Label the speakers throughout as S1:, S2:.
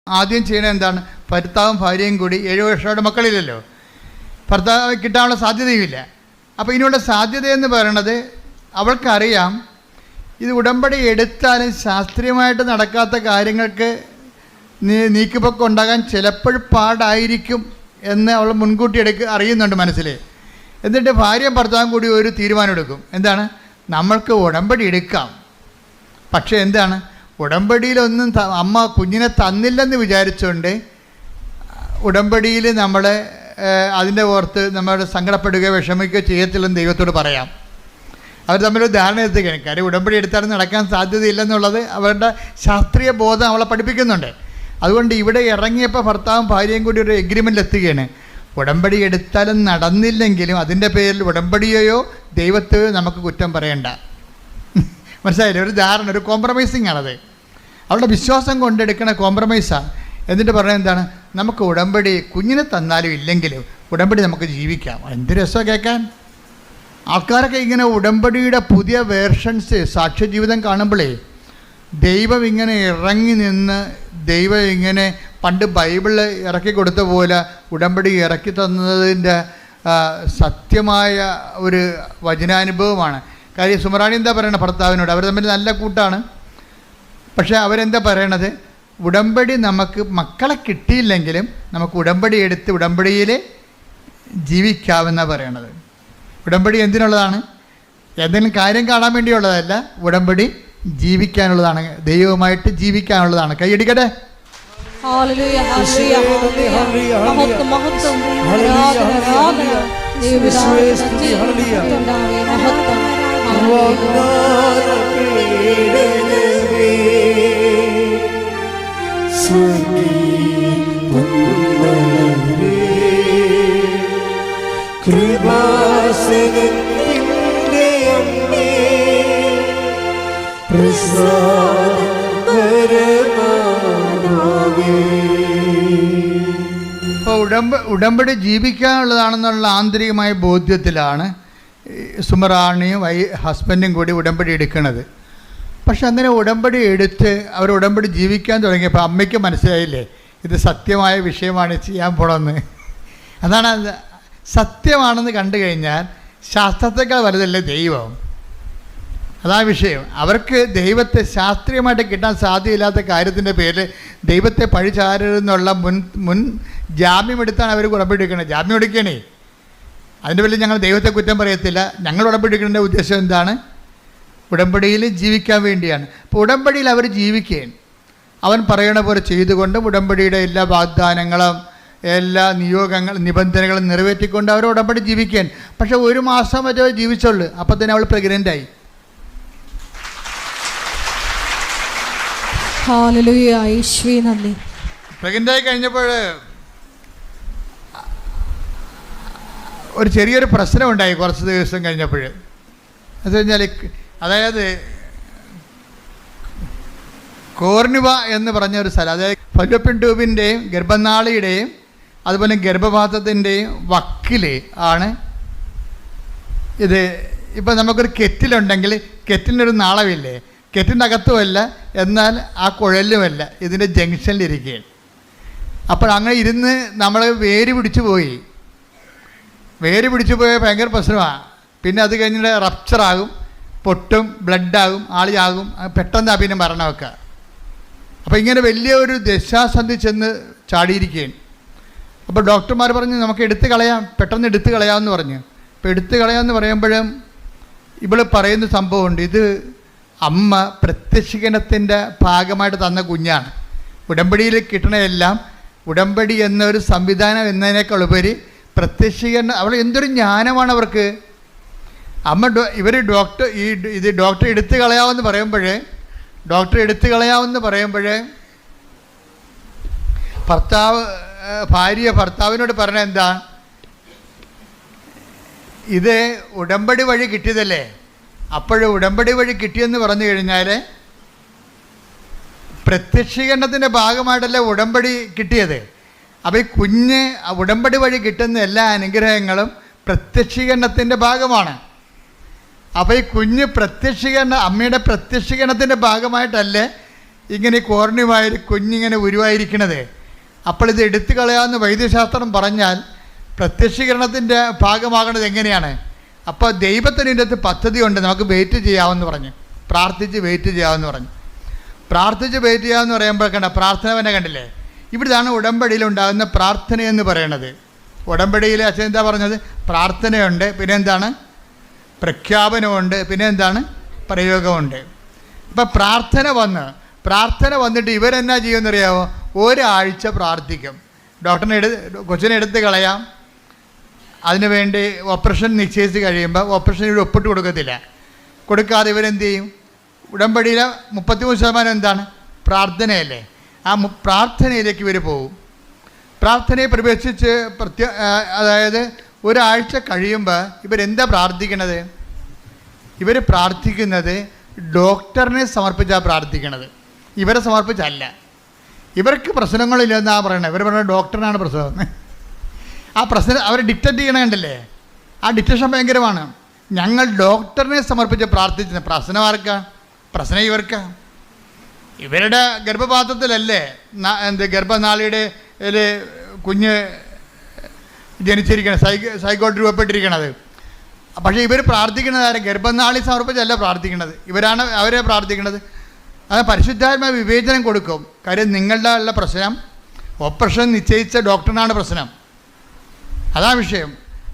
S1: ആദ്യം ചെയ്യണത് എന്താണ്? ഭർത്താവും ഭാര്യയും കൂടി 7 വർഷമായിട്ട് മക്കളില്ലല്ലോ, ഭർത്താവ് കിട്ടാനുള്ള സാധ്യതയുമില്ല. അപ്പോൾ ഇതിനുള്ള സാധ്യതയെന്ന് പറയണത് അവൾക്കറിയാം, ഇത് ഉടമ്പടി എടുത്താലും ശാസ്ത്രീയമായിട്ട് നടക്കാത്ത കാര്യങ്ങൾക്ക് നീക്കുപോക്ക് ഉണ്ടാകാൻ ചിലപ്പോൾ പാടായിരിക്കും എന്ന് അവൾ മുൻകൂട്ടി അറിയുന്നുണ്ട് മനസ്സിൽ. എന്നിട്ട് ഭാര്യയും ഭർത്താവും കൂടി ഒരു തീരുമാനം എടുക്കും. എന്താണ്? നമ്മൾക്ക് ഉടമ്പടി എടുക്കാം, പക്ഷേ എന്താണ്, ഉടമ്പടിയിലൊന്നും അമ്മ കുഞ്ഞിനെ തന്നില്ലെന്ന് വിചാരിച്ചുകൊണ്ട് ഉടമ്പടിയിൽ നമ്മൾ അതിൻ്റെ ഓർത്ത് നമ്മൾ സങ്കടപ്പെടുകയോ വിഷമിക്കുകയോ ചെയ്യത്തില്ലെന്ന് ദൈവത്തോട് പറയാം. അവർ തമ്മിലൊരു ധാരണ എത്തുകയാണ്. കാര്യം ഉടമ്പടി എടുത്താലും നടക്കാൻ സാധ്യതയില്ലെന്നുള്ളത് അവരുടെ ശാസ്ത്രീയ ബോധം അവളെ പഠിപ്പിക്കുന്നുണ്ട്. അതുകൊണ്ട് ഇവിടെ ഇറങ്ങിയപ്പോൾ ഭർത്താവും ഭാര്യയും കൂടി ഒരു എഗ്രിമെൻ്റ് എത്തുകയാണ്. ഉടമ്പടി എടുത്താലും നടന്നില്ലെങ്കിലും അതിൻ്റെ പേരിൽ ഉടമ്പടിയെയോ ദൈവത്തെയോ നമുക്ക് കുറ്റം പറയണ്ട. മനസ്സിലായില്ലേ? ഒരു ധാരണ, ഒരു കോംപ്രമൈസിങ് ആണത്. അവളുടെ വിശ്വാസം കൊണ്ടെടുക്കണ കോംപ്രമൈസാണ്. എന്നിട്ട് പറയുന്നത് എന്താണ്? നമുക്ക് ഉടമ്പടി കുഞ്ഞിനെ തന്നാലും ഇല്ലെങ്കിലും ഉടമ്പടി നമുക്ക് ജീവിക്കാം. എന്ത് രസമാണ് കേൾക്കാൻ. ആൾക്കാരൊക്കെ ഇങ്ങനെ ഉടമ്പടിയുടെ പുതിയ വേർഷൻസ് സാക്ഷ്യജീവിതം കാണുമ്പോഴേ ദൈവം ഇങ്ങനെ ഇറങ്ങി നിന്ന്, ദൈവം ഇങ്ങനെ പണ്ട് ബൈബിളിൽ ഇറക്കി കൊടുത്ത പോലെ ഉടമ്പടി ഇറക്കി തന്നതിൻ്റെ സത്യമായ ഒരു വചനാനുഭവമാണ്. കാര്യം സുമറാണി എന്താ പറയണത് ഭർത്താവിനോട്? അവർ തമ്മിൽ നല്ല കൂട്ടാണ്. പക്ഷേ അവരെന്താ പറയണത്? ഉടമ്പടി നമുക്ക് മക്കളെ കിട്ടിയില്ലെങ്കിലും നമുക്ക് ഉടമ്പടി എടുത്ത് ഉടമ്പടിയിൽ ജീവിക്കാമെന്നാണ് പറയണത്. ഉടമ്പടി എന്തിനുള്ളതാണ്? എന്തെങ്കിലും കാര്യം കാണാൻ വേണ്ടിയുള്ളതല്ല, ഉടമ്പടി ജീവിക്കാനുള്ളതാണ്, ദൈവവുമായിട്ട് ജീവിക്കാനുള്ളതാണ്. കൈയടിക്കട്ടെ. ഇപ്പോൾ ഉടമ്പടി ജീവിക്കാനുള്ളതാണെന്നുള്ള ആന്തരികമായ ബോധ്യത്തിലാണ് സുമറാണിയും ഹസ്ബൻഡും കൂടി ഉടമ്പടി എടുക്കുന്നത്. പക്ഷെ അങ്ങനെ ഉടമ്പടി എടുത്ത് അവർ ഉടമ്പടി ജീവിക്കാൻ തുടങ്ങിയപ്പോൾ അമ്മയ്ക്ക് മനസ്സിലായില്ലേ ഇത് സത്യമായ വിഷയമാണ് ചെയ്യാൻ പോണമെന്ന്. അതാണ് സത്യമാണെന്ന് കണ്ടു കഴിഞ്ഞാൽ ശാസ്ത്രത്തെക്കാൾ വലുതല്ലേ ദൈവം. അതാ വിഷയം. അവർക്ക് ദൈവത്തെ ശാസ്ത്രീയമായിട്ട് കിട്ടാൻ സാധ്യതയില്ലാത്ത കാര്യത്തിൻ്റെ പേരിൽ ദൈവത്തെ പഴിചാരരുതെന്നുള്ള മുൻ ജാമ്യമെടുത്താണ് അവർ ഉടമ്പടി എടുക്കുന്നത്. ജാമ്യം എടുക്കണേ, അതിൻ്റെ പേരിൽ ഞങ്ങൾ ദൈവത്തെ കുറ്റം പറയത്തില്ല. ഞങ്ങൾ ഉടമ്പടി എടുക്കേണ്ട ഉദ്ദേശം എന്താണ്? ഉടമ്പടിയിൽ ജീവിക്കാൻ വേണ്ടിയാണ്. അപ്പോൾ ഉടമ്പടിയിൽ അവർ ജീവിക്കുകയാണ്. അവൻ പറയണ പോലെ ചെയ്തുകൊണ്ട് ഉടമ്പടിയുടെ എല്ലാ വാഗ്ദാനങ്ങളും എല്ലാ നിബന്ധനകളും നിറവേറ്റിക്കൊണ്ട് അവർ ഉടമ്പടി ജീവിക്കുകയാണ്. പക്ഷേ 1 മാസം വരെ ജീവിച്ചുള്ളൂ. അപ്പോൾ തന്നെ അവൾ പ്രഗ്നൻ്റായി. പ്രഗ്നൻ്റായി കഴിഞ്ഞപ്പോൾ ഒരു ചെറിയൊരു പ്രശ്നമുണ്ടായി കുറച്ച് ദിവസം കഴിഞ്ഞപ്പോൾ. എന്ന് കഴിഞ്ഞാൽ അതായത് കോർണിവ എന്ന് പറഞ്ഞ ഒരു സ്ഥലം, അതായത് ഫലോപ്പിയൻ ട്യൂബിൻ്റെയും ഗർഭനാളിയുടെയും അതുപോലെ ഗർഭപാത്രത്തിൻ്റെയും വക്കിൽ ആണ് ഇത്. ഇപ്പോൾ നമുക്കൊരു കെറ്റിലുണ്ടെങ്കിൽ കെറ്റിലിനൊരു നാളമില്ലേ, കെറ്റിൻ്റെ അകത്തുമല്ല എന്നാൽ ആ കുഴലുമല്ല, ഇതിൻ്റെ ജംഗ്ഷനിലിരിക്കുകയാണ്. അപ്പോൾ അങ്ങനെ ഇരുന്ന് നമ്മൾ വേര് പിടിച്ചു പോയി ഭയങ്കര പ്രശ്നമാണ്. പിന്നെ അത് കഴിഞ്ഞിട്ട് റപ്ചറാകും, പൊട്ടും, ബ്ലഡാകും, ആളിയാകും, പെട്ടെന്ന് പിന്നെ മരണമൊക്കെ. അപ്പോൾ ഇങ്ങനെ വലിയ ഒരു ദശാസന്ധി ചെന്ന് ചാടിയിരിക്കുകയാണ്. അപ്പോൾ ഡോക്ടർമാർ പറഞ്ഞു നമുക്ക് എടുത്തു കളയാം, പെട്ടെന്ന് എടുത്തു കളയാമെന്ന് പറഞ്ഞു. അപ്പോൾ എടുത്തു കളയാമെന്ന് പറയുമ്പോഴും ഇവൾ പറയുന്ന സംഭവമുണ്ട്, ഇത് അമ്മ പ്രത്യക്ഷീകരണത്തിൻ്റെ ഭാഗമായിട്ട് തന്ന കുഞ്ഞാണ്. ഉടമ്പടിയിൽ കിട്ടണതെല്ലാം ഉടമ്പടി എന്നൊരു സംവിധാനം എന്നതിനേക്കാൾ ഉപരി പ്രത്യക്ഷീകരണം. അവൾ എന്തൊരു ജ്ഞാനമാണ് അവർക്ക്. അമ്മ ഇത് ഡോക്ടർ എടുത്തു കളയാമെന്ന് പറയുമ്പോഴേ ഭാര്യ ഭർത്താവിനോട് പറഞ്ഞ എന്താ, ഇത് ഉടമ്പടി വഴി കിട്ടിയതല്ലേ. അപ്പോഴും ഉടമ്പടി വഴി കിട്ടിയെന്ന് പറഞ്ഞു കഴിഞ്ഞാൽ പ്രത്യക്ഷീകരണത്തിൻ്റെ ഭാഗമായിട്ടല്ലേ ഉടമ്പടി കിട്ടിയത്. അപ്പോൾ ഈ കുഞ്ഞ് ഉടമ്പടി വഴി കിട്ടുന്ന എല്ലാ അനുഗ്രഹങ്ങളും പ്രത്യക്ഷീകരണത്തിൻ്റെ ഭാഗമാണ്. അപ്പോൾ ഈ കുഞ്ഞ് അമ്മയുടെ പ്രത്യക്ഷീകരണത്തിൻ്റെ ഭാഗമായിട്ടല്ലേ ഇങ്ങനെ കോർണിയുമായൊരു കുഞ്ഞിങ്ങനെ ഉരുവായിരിക്കണത്. അപ്പോൾ ഇത് എടുത്തു കളയാമെന്ന് വൈദ്യശാസ്ത്രം പറഞ്ഞാൽ പ്രത്യക്ഷീകരണത്തിൻ്റെ ഭാഗമാകണത് എങ്ങനെയാണ്? അപ്പോൾ ദൈവത്തിന് ഇതിൻ്റെ അകത്ത് പദ്ധതി ഉണ്ട്, നമുക്ക് വെയിറ്റ് ചെയ്യാമെന്ന് പറഞ്ഞു, പ്രാർത്ഥിച്ച് വെയിറ്റ് ചെയ്യാമെന്ന് പറഞ്ഞു. പ്രാർത്ഥിച്ച് വെയിറ്റ് ചെയ്യാമെന്ന് പറയുമ്പോൾ കണ്ട പ്രാർത്ഥന തന്നെ കണ്ടില്ലേ? ഇവിടുന്നാണ് ഉടമ്പടിയിൽ ഉണ്ടാകുന്ന പ്രാർത്ഥനയെന്ന് പറയണത്. ഉടമ്പടിയിൽ അച്ഛൻ എന്താ പറഞ്ഞത്? പ്രാർത്ഥനയുണ്ട്, പിന്നെ എന്താണ്? പ്രഖ്യാപനമുണ്ട്, പിന്നെ എന്താണ്? പ്രയോഗമുണ്ട്. ഇപ്പം പ്രാർത്ഥന വന്നിട്ട് ഇവരെന്നാ ചെയ്യുമെന്നറിയാമോ? ഒരാഴ്ച പ്രാർത്ഥിക്കും. കൊച്ചിനെ എടുത്ത് കളയാം, അതിനുവേണ്ടി ഓപ്പറേഷൻ നിശ്ചയിച്ച് കഴിയുമ്പോൾ ഓപ്പറേഷൻ ഇവിടെ ഒപ്പിട്ട് കൊടുക്കാതെ ഇവരെന്ത് ചെയ്യും? ഉടമ്പടിയിലെ 33% എന്താണ്? പ്രാർത്ഥനയല്ലേ? ആ പ്രാർത്ഥനയിലേക്ക് ഇവർ പോകും. പ്രാർത്ഥനയെ പ്രവേശിച്ച് അതായത് ഒരാഴ്ച കഴിയുമ്പോൾ ഇവരെന്താ പ്രാർത്ഥിക്കണത്? ഇവർ പ്രാർത്ഥിക്കുന്നത് ഡോക്ടറിനെ സമർപ്പിച്ചാണ് പ്രാർത്ഥിക്കണത്, ഇവരെ സമർപ്പിച്ചല്ല. ഇവർക്ക് പ്രശ്നങ്ങളില്ലെന്നാണ് പറയണത്. ഇവർ പറയുന്നത് ഡോക്ടറിനാണ് പ്രശ്നം. ആ പ്രശ്നം അവർ ഡിക്റ്റേറ്റ് ചെയ്യണണ്ടല്ലേ? ആ ഡിക്റ്റേഷൻ ഭയങ്കരമാണ്. ഞങ്ങൾ ഡോക്ടറിനെ സമർപ്പിച്ച് പ്രാർത്ഥിച്ചത്. പ്രശ്നം ആർക്കാ? പ്രശ്നം ഇവർക്കാ. ഇവരുടെ ഗർഭപാത്രത്തിലല്ലേ ഗർഭനാളിയുടെ കുഞ്ഞ് ജനിച്ചിരിക്കണത്, സൈക്കോട്ട് രൂപപ്പെട്ടിരിക്കണത്. പക്ഷേ ഇവർ പ്രാർത്ഥിക്കുന്നത് ആരും ഗർഭനാളി സമർപ്പിച്ചല്ല പ്രാർത്ഥിക്കുന്നത്, അവരെ പ്രാർത്ഥിക്കുന്നത്. അത് പരിശുദ്ധാത്മാ വിവേചനം കൊടുക്കും. കാര്യം നിങ്ങളുടെ ഉള്ള പ്രശ്നം ഓപ്പറേഷൻ നിശ്ചയിച്ച ഡോക്ടറിനാണ് പ്രശ്നം, അതാ വിഷയം.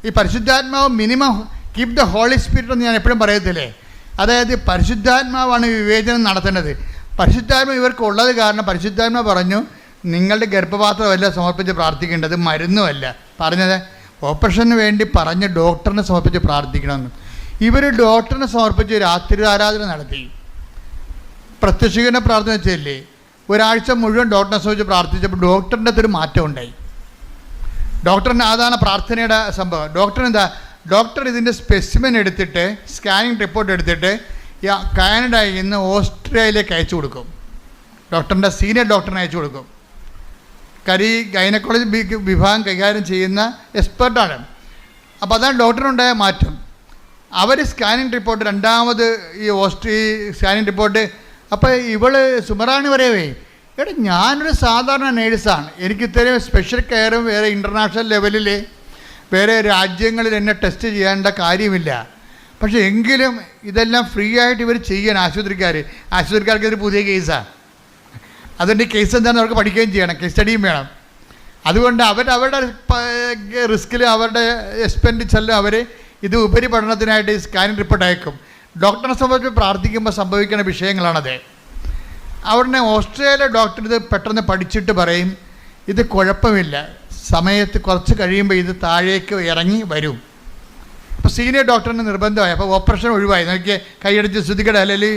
S1: ഈ പരിശുദ്ധാത്മാവ് minimum keep the holy spirit എന്ന് ഞാൻ എപ്പോഴും പറയത്തില്ലേ? അതായത് പരിശുദ്ധാത്മാവാണ് വിവേചനം നടത്തേണ്ടത്. പരിശുദ്ധാത്മ ഇവർക്കുള്ളത് കാരണം പരിശുദ്ധാത്മ പറഞ്ഞു നിങ്ങളുടെ ഗർഭപാത്രമല്ല സമർപ്പിച്ച് പ്രാർത്ഥിക്കേണ്ടത്, മരുന്നുമല്ല പറഞ്ഞത്. ഓപ്പറേഷന് വേണ്ടി പറഞ്ഞ് ഡോക്ടറിനെ സമർപ്പിച്ച് പ്രാർത്ഥിക്കണമെന്ന്. ഇവർ ഡോക്ടറിനെ സമർപ്പിച്ച് രാത്രി ആരാധന നടത്തി. പ്രത്യക്ഷീകരണ പ്രാർത്ഥന വെച്ചല്ലേ? ഒരാഴ്ച മുഴുവൻ ഡോക്ടറിനെ സമർപ്പിച്ച് പ്രാർത്ഥിച്ചപ്പോൾ ഡോക്ടറിൻ്റെ അകത്തൊരു മാറ്റം ഉണ്ടായി. ഡോക്ടറിന് അതാണ് പ്രാർത്ഥനയുടെ സംഭവം. ഡോക്ടർ ഇതിൻ്റെ സ്പെസിമെൻ എടുത്തിട്ട് സ്കാനിങ് റിപ്പോർട്ട് എടുത്തിട്ട് കാനഡയിൽ നിന്ന് ഓസ്ട്രേലിയയിലേക്ക് അയച്ചു കൊടുക്കും. ഡോക്ടറിൻ്റെ സീനിയർ ഡോക്ടറിനെ അയച്ചു കൊടുക്കും. ഗൈനക്കോളജി വിഭാഗം കൈകാര്യം ചെയ്യുന്ന എക്സ്പെർട്ടാണ്. അപ്പോൾ അതാണ് ഡോക്ടറിനുണ്ടായ മാറ്റം. അവർ സ്കാനിങ് റിപ്പോർട്ട് രണ്ടാമത് സ്കാനിങ് റിപ്പോർട്ട് അപ്പോൾ സുമറാണി പറയവേ, എടാ ഞാനൊരു സാധാരണ നേഴ്സാണ്, എനിക്ക് ഇത്രയും സ്പെഷ്യൽ കെയറും വേറെ ഇൻ്റർനാഷണൽ ലെവലിൽ വേറെ രാജ്യങ്ങളിൽ എന്നെ ടെസ്റ്റ് ചെയ്യേണ്ട കാര്യമില്ല. പക്ഷേ എങ്കിലും ഇതെല്ലാം ഫ്രീ ആയിട്ട് ഇവർ ചെയ്യണം. ആശുപത്രിക്കാർക്ക് ഇതൊരു പുതിയ കേസാണ്. അതുകൊണ്ട് ഈ കേസ് എന്താണെന്ന് അവർക്ക് പഠിക്കുകയും ചെയ്യണം, കേസ് സ്റ്റഡിയും വേണം. അതുകൊണ്ട് അവരുടെ റിസ്കിൽ അവരുടെ എക്സ്പെൻഡിച്ചറിലും അവർ ഇത് ഉപരിപഠനത്തിനായിട്ട് സ്കാനിങ് റിപ്പോർട്ട് അയക്കും. ഡോക്ടറെ സംബന്ധിച്ച് പ്രാർത്ഥിക്കുമ്പോൾ സംഭവിക്കുന്ന വിഷയങ്ങളാണത്. അവിടെ ഓസ്ട്രേലിയ ഡോക്ടർ ഇത് പെട്ടെന്ന് പഠിച്ചിട്ട് പറയും ഇത് കുഴപ്പമില്ല, സമയത്ത് കുറച്ച് കഴിയുമ്പോൾ ഇത് താഴേക്ക് ഇറങ്ങി വരും. അപ്പോൾ സീനിയർ ഡോക്ടറിന് നിർബന്ധമായി. അപ്പോൾ ഓപ്പറേഷൻ ഒഴിവായി. നോക്കിയേ, കൈയടിച്ച് ശ്രുതികട അല്ലെങ്കിൽ